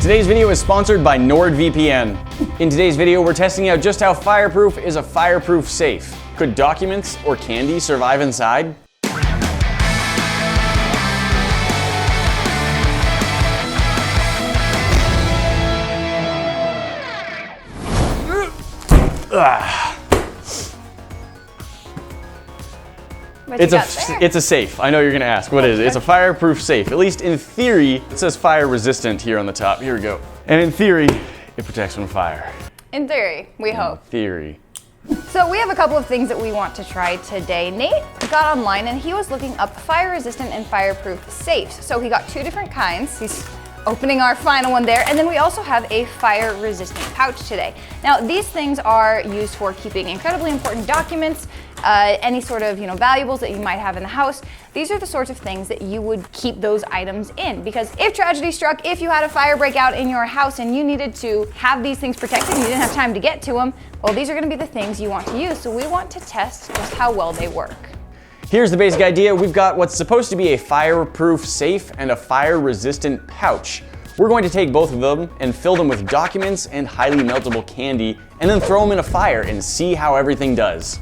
Today's video is sponsored by NordVPN. In today's video, we're testing out just how fireproof is a fireproof safe. Could documents or candy survive inside? It's a safe. I know you're gonna ask. What is it? It's a fireproof safe. At least in theory, it says fire resistant here on the top. Here we go. And in theory, it protects from fire. In theory, we hope. Theory. So we have a couple of things that we want to try today. Nate got online and he was looking up fire resistant and fireproof safes. So he got two different kinds. He's opening our final one there. And then we also have a fire resistant pouch today. Now these things are used for keeping incredibly important documents, any sort of valuables that you might have in the house. These are the sorts of things that you would keep those items in, because if tragedy struck, if you had a fire break out in your house and you needed to have these things protected and you didn't have time to get to them, well, these are going to be the things you want to use. So we want to test just how well they work. Here's the basic idea. We've got what's supposed to be a fireproof safe and a fire-resistant pouch. We're going to take both of them and fill them with documents and highly meltable candy, and then throw them in a fire and see how everything does.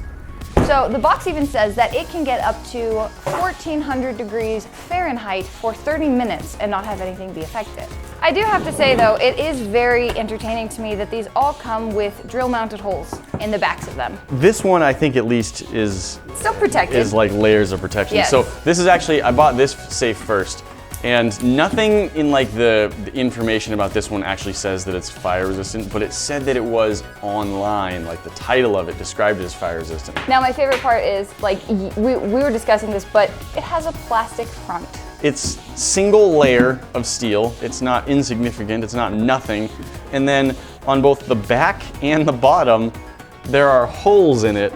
So the box even says that it can get up to 1400 degrees Fahrenheit for 30 minutes and not have anything be affected. I do have to say though, it is very entertaining to me that these all come with drill mounted holes in the backs of them. This one I think at least is still protected. Is like layers of protection. Yes. So this is actually, I bought this safe first, and nothing in like the information about this one actually says that it's fire resistant, but it said that it was online, like the title of it described it as fire resistant. Now my favorite part is, like, we were discussing this, but it has a plastic front. It's single layer of steel. It's not insignificant, it's not nothing. And then on both the back and the bottom, there are holes in it.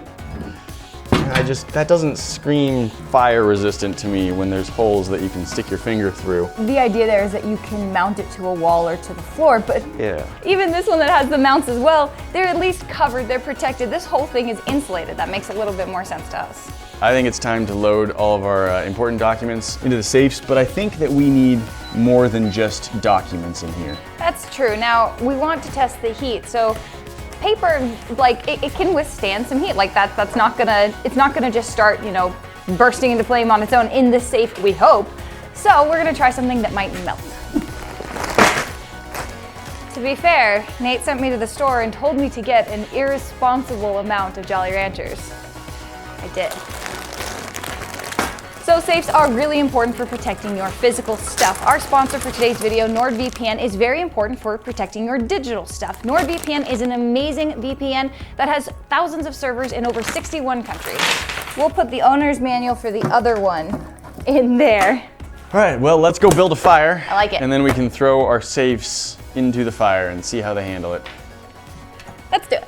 That doesn't scream fire resistant to me when there's holes that you can stick your finger through. The idea there is that you can mount it to a wall or to the floor, but yeah. Even this one that has the mounts as well, they're at least covered, they're protected. This whole thing is insulated. That makes a little bit more sense to us. I think it's time to load all of our important documents into the safes, but I think that we need more than just documents in here. That's true. Now, we want to test the heat, so paper, like, it can withstand some heat. Like it's not gonna just start, bursting into flame on its own in the safe, we hope. So we're gonna try something that might melt. To be fair, Nate sent me to the store and told me to get an irresponsible amount of Jolly Ranchers. I did. So safes are really important for protecting your physical stuff. Our sponsor for today's video, NordVPN, is very important for protecting your digital stuff. NordVPN is an amazing VPN that has thousands of servers in over 61 countries. We'll put the owner's manual for the other one in there. All right, well, let's go build a fire. I like it. And then we can throw our safes into the fire and see how they handle it. Let's do it.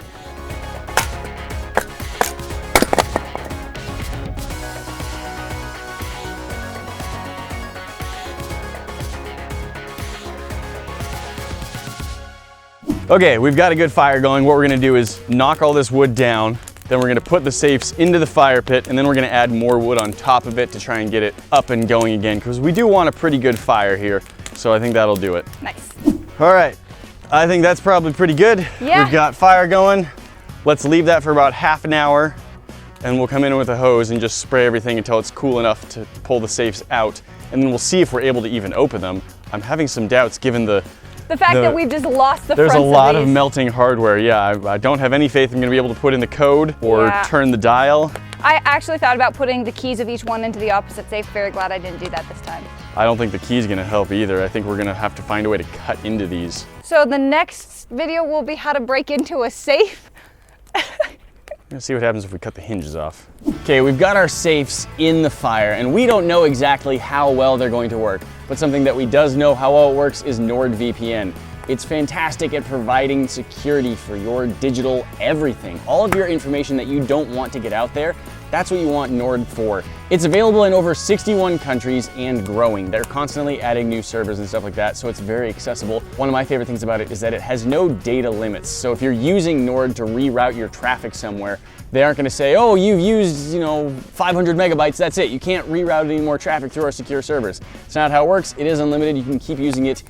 Okay, we've got a good fire going. What we're gonna do is knock all this wood down, then we're gonna put the safes into the fire pit, and then we're gonna add more wood on top of it to try and get it up and going again, because we do want a pretty good fire here. So I think that'll do it. Nice. All right, I think that's probably pretty good. Yeah. We've got fire going. Let's leave that for about half an hour, and we'll come in with a hose and just spray everything until it's cool enough to pull the safes out, and then we'll see if we're able to even open them. I'm having some doubts given the fact that we've just lost the There's fronts a lot of of melting hardware. Yeah, I don't have any faith I'm gonna be able to put in the code or turn the dial. I actually thought about putting the keys of each one into the opposite safe. Very glad I didn't do that this time. I don't think the key's gonna help either. I think we're gonna have to find a way to cut into these. So the next video will be how to break into a safe. Let's see what happens if we cut the hinges off. Okay, we've got our safes in the fire, and we don't know exactly how well they're going to work, but something that we does know how well it works is NordVPN. It's fantastic at providing security for your digital everything. All of your information that you don't want to get out there, that's what you want Nord for. It's available in over 61 countries and growing. They're constantly adding new servers and stuff like that, so it's very accessible. One of my favorite things about it is that it has no data limits. So if you're using Nord to reroute your traffic somewhere, they aren't gonna say, oh, you've used 500 megabytes, that's it. You can't reroute any more traffic through our secure servers. It's not how it works. It is unlimited. You can keep using it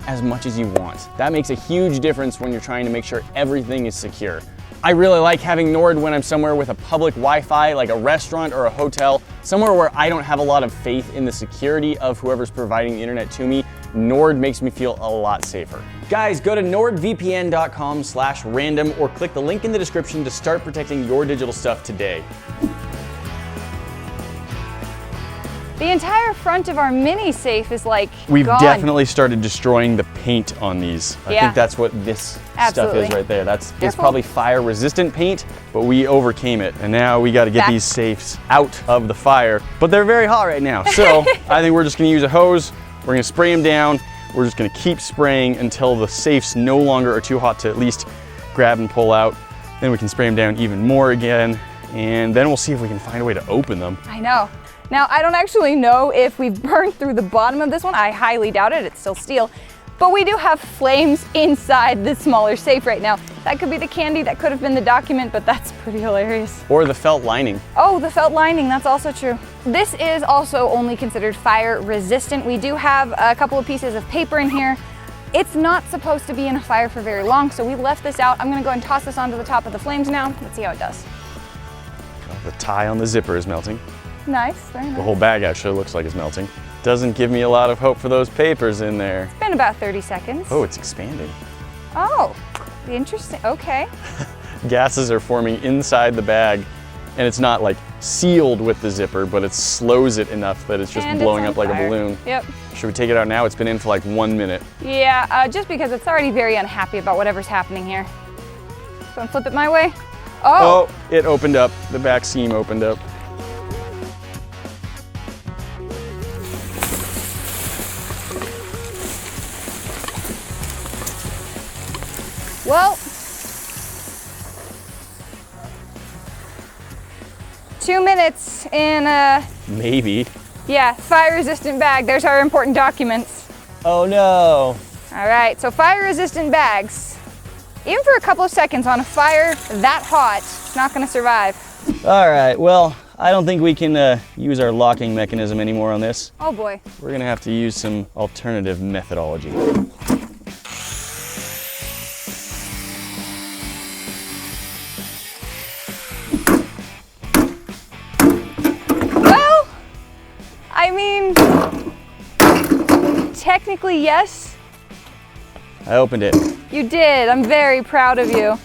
as much as you want. That makes a huge difference when you're trying to make sure everything is secure. I really like having Nord when I'm somewhere with a public Wi-Fi, like a restaurant or a hotel, somewhere where I don't have a lot of faith in the security of whoever's providing the internet to me. Nord makes me feel a lot safer. Guys, go to nordvpn.com/random or click the link in the description to start protecting your digital stuff today. The entire front of our mini safe is like We've gone. definitely started destroying the paint on these. I think that's what this stuff is right there. It's probably fire resistant paint, but we overcame it. And now we got to get these safes out of the fire, but they're very hot right now. So I think we're just gonna use a hose. We're gonna spray them down. We're just gonna keep spraying until the safes no longer are too hot to at least grab and pull out. Then we can spray them down even more again. And then we'll see if we can find a way to open them. I know. Now, I don't actually know if we've burned through the bottom of this one. I highly doubt it, it's still steel. But we do have flames inside this smaller safe right now. That could be the candy, that could have been the document, but that's pretty hilarious. Or the felt lining. Oh, the felt lining, that's also true. This is also only considered fire resistant. We do have a couple of pieces of paper in here. It's not supposed to be in a fire for very long, so we left this out. I'm gonna go and toss this onto the top of the flames now. Let's see how it does. The tie on the zipper is melting. Nice, very nice. The whole bag actually looks like it's melting. Doesn't give me a lot of hope for those papers in there. It's been about 30 seconds. Oh, it's expanding. Oh, interesting, okay. Gases are forming inside the bag, and it's not like sealed with the zipper, but it slows it enough that it's just blowing up like a balloon. Yep. Should we take it out now? It's been in for like 1 minute. Yeah, just because it's already very unhappy about whatever's happening here. So I'm flip it my way. Oh, it opened up. The back seam opened up. well. 2 minutes in a, Maybe. yeah, fire resistant bag. There's our important documents. Oh no. All right, so fire resistant bags. Even for a couple of seconds on a fire that hot, it's not gonna survive. All right, well, I don't think we can use our locking mechanism anymore on this. Oh boy. We're gonna have to use some alternative methodology. Well, I mean, technically yes. I opened it. You did, I'm very proud of you.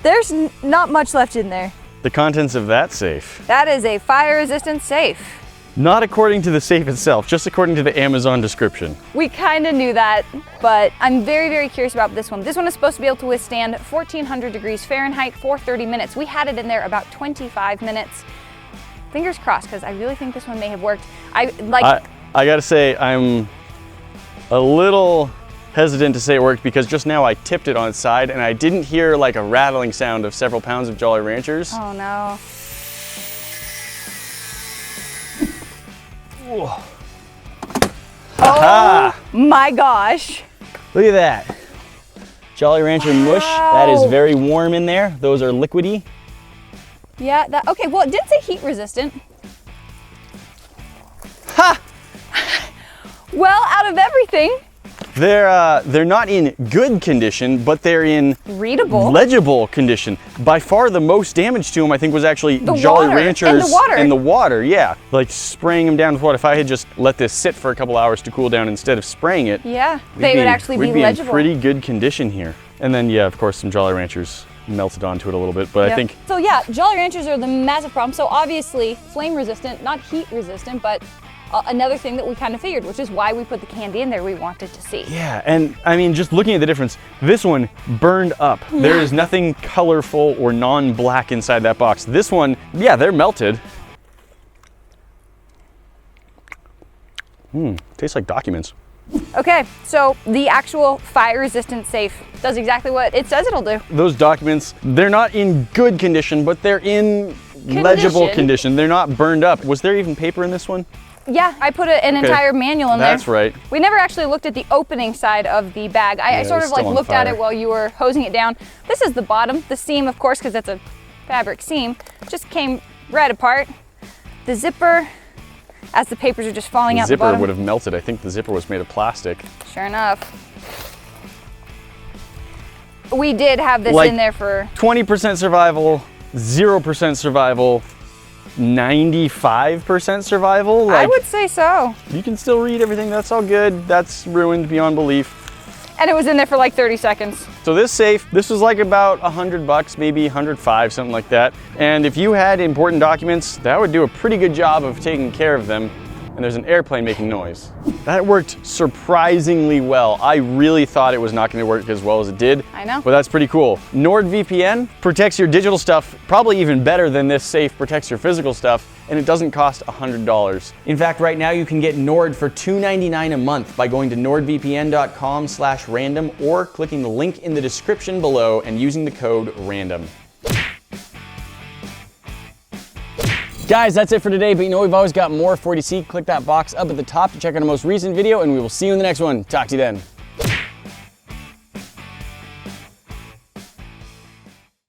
There's not much left in there. The contents of that safe. That is a fire resistant safe. Not according to the safe itself, just according to the Amazon description. We kind of knew that, but I'm very, very curious about this one. This one is supposed to be able to withstand 1400 degrees Fahrenheit for 30 minutes. We had it in there about 25 minutes. Fingers crossed, because I really think this one may have worked. I gotta say, I'm a little hesitant to say it worked because just now I tipped it on its side and I didn't hear like a rattling sound of several pounds of Jolly Ranchers. Oh no. Whoa. Oh my gosh. Look at that. Jolly Rancher mush. That is very warm in there. Those are liquidy. Yeah, that, okay, well it did say heat resistant. Ha! Well, out of everything. They're not in good condition, but they're in readable, legible condition. By far the most damage to them, I think, was actually the Jolly water. Ranchers and the water, yeah. Like spraying them down with what? If I had just let this sit for a couple hours to cool down instead of spraying it, yeah, they would actually be legible. In pretty good condition here. And then, yeah, of course, some Jolly Ranchers melted onto it a little bit, but I think... So yeah, Jolly Ranchers are the massive problem. So obviously flame resistant, not heat resistant, but another thing that we kind of figured, which is why we put the candy in there we wanted to see. Yeah, and I mean, just looking at the difference, this one burned up. Yeah. There is nothing colorful or non-black inside that box. This one, yeah, they're melted. Tastes like documents. Okay, so the actual fire-resistant safe does exactly what it says it'll do. Those documents, they're not in good condition, but they're in legible condition. They're not burned up. Was there even paper in this one? Yeah, I put an entire manual in there. That's right. We never actually looked at the opening side of the bag. I sort of like looked at it while you were hosing it down. This is the bottom. The seam, of course, because it's a fabric seam, just came right apart. The zipper as the papers are just falling out the Zipper bottom. would have melted. I think the zipper was made of plastic. Sure enough. We did have this Like in there for 20% survival, 0% survival, 95% survival. I Like, would say so. you can still read everything. That's all good. That's ruined beyond belief. And it was in there for like 30 seconds. So this safe, this was like about $100, maybe 105, something like that. And if you had important documents, that would do a pretty good job of taking care of them. And there's an airplane making noise. That worked surprisingly well. I really thought it was not going to work as well as it did. I know. But that's pretty cool. NordVPN protects your digital stuff probably even better than this safe protects your physical stuff, and it doesn't cost $100. In fact, right now you can get Nord for $2.99 a month by going to nordvpn.com/random or clicking the link in the description below and using the code RANDOM. Guys, that's it for today, but you know we've always got more 40C. Click that box up at the top to check out our most recent video, and we will see you in the next one. Talk to you then.